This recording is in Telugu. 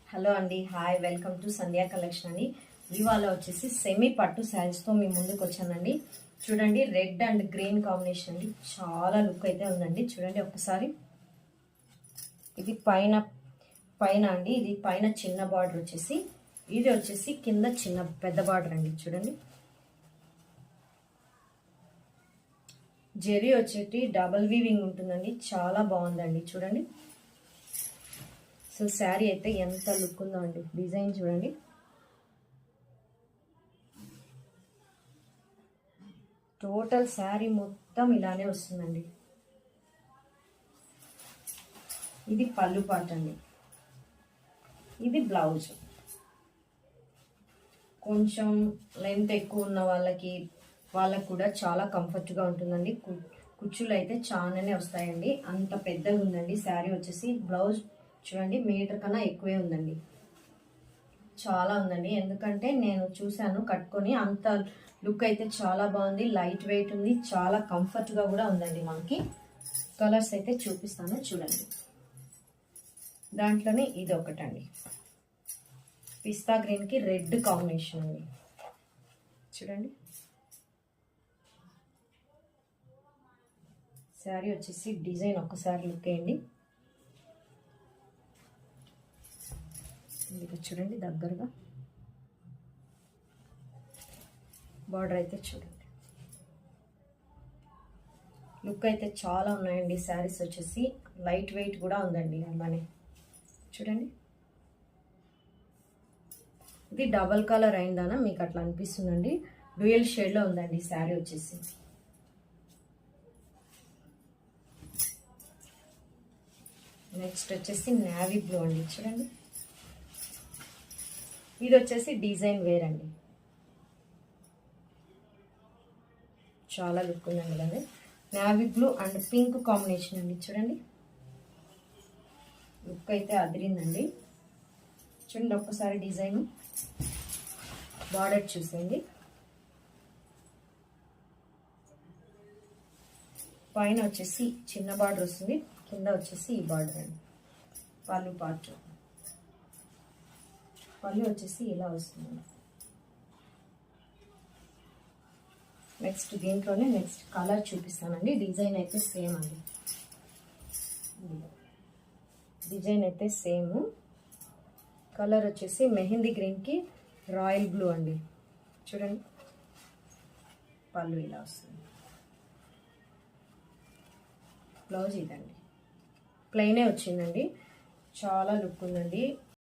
హలో అండి, hi, welcome to Sandhya collection అండి. ఇవాళ వచ్చేసి సెమీ పట్టు శారీస్తో మీ ముందుకు వచ్చానండి. చూడండి, రెడ్ అండ్ గ్రీన్ కాంబినేషన్ అండి. చాలా లుక్ అయితే ఉందండి. చూడండి ఒక్కసారి. ఇది పైన అండి, ఇది పైన చిన్న బార్డర్ వచ్చేసి, ఇది వచ్చేసి కింద పెద్ద బార్డర్ అండి. చూడండి, జెరీ వచ్చేటి డబల్ వీవింగ్ ఉంటుందండి. చాలా బాగుందండి. చూడండి, సో శారీ అయితే ఎంత లుక్ ఉందో అండి. డిజైన్ చూడండి, టోటల్ శారీ మొత్తం ఇలానే వస్తుందండి. ఇది పళ్ళు పార్ట్ అండి. ఇది బ్లౌజ్. కొంచెం లెంత్ ఎక్కువ ఉన్న వాళ్ళకి కూడా చాలా కంఫర్ట్గా ఉంటుందండి. కుచ్చులు అయితే చాలానే వస్తాయండి. అంత పెద్దగా ఉందండి శారీ వచ్చేసి. బ్లౌజ్ చూడండి, మీటర్ కన్నా ఎక్కువే ఉందండి. చాలా ఉందండి, ఎందుకంటే నేను చూశాను కట్టుకొని. అంత లుక్ అయితే చాలా బాగుంది. లైట్ వెయిట్ ఉంది, చాలా కంఫర్ట్గా కూడా ఉందండి. మనకి కలర్స్ అయితే చూపిస్తాను చూడండి. దాంట్లోనే ఇది ఒకటండి, పిస్తా గ్రీన్కి రెడ్ కాంబినేషన్ అండి. చూడండి, శారీ వచ్చేసి డిజైన్ ఒక్కసారి లుక్ వేయండి. ఇది చూడండి, దగ్గరగా బార్డర్ అయితే చూడండి. లుక్ అయితే చాలా ఉన్నాయండి. శారీస్ వచ్చేసి లైట్ వెయిట్ కూడా ఉందండి. అలానే చూడండి, ఇది డబల్ కలర్ అయిందనా మీకు అట్లా అనిపిస్తుందండి. డ్యూయల్ షేడ్లో ఉందండి శారీ వచ్చేసి. నెక్స్ట్ వచ్చేసి నేవీ బ్లూ అండి. చూడండి, ఇది వచ్చేసి డిజైన్ వేర్ అండి. చాలా లుక్ ఉందండి కదా. Navy blue and pink combination అండి. చూడండి, లుక్ అయితే అదిరిందండి. చూడండి ఒక్కసారి డిజైన్, బార్డర్ చూసేయండి. పైన వచ్చేసి చిన్న బార్డర్ వస్తుంది, కింద వచ్చేసి ఈ బార్డర్ అండి. పళ్ళు పార్ట్, పళ్ళు వచ్చేసి ఇలా వస్తుంది. నెక్స్ట్ దీంట్లోనే నెక్స్ట్ కలర్ చూపిస్తానండి. డిజైన్ అయితే సేమ్ అండి. డిజైన్ అయితే సేమ్. కలర్ వచ్చేసి మెహందీ గ్రీన్కి రాయల్ బ్లూ అండి. చూడండి, పళ్ళు ఇలా వస్తుంది. బ్లౌజ్ ఇదండి, ప్లెయినే వచ్చిందండి. చాలా లుక్ ఉందండి.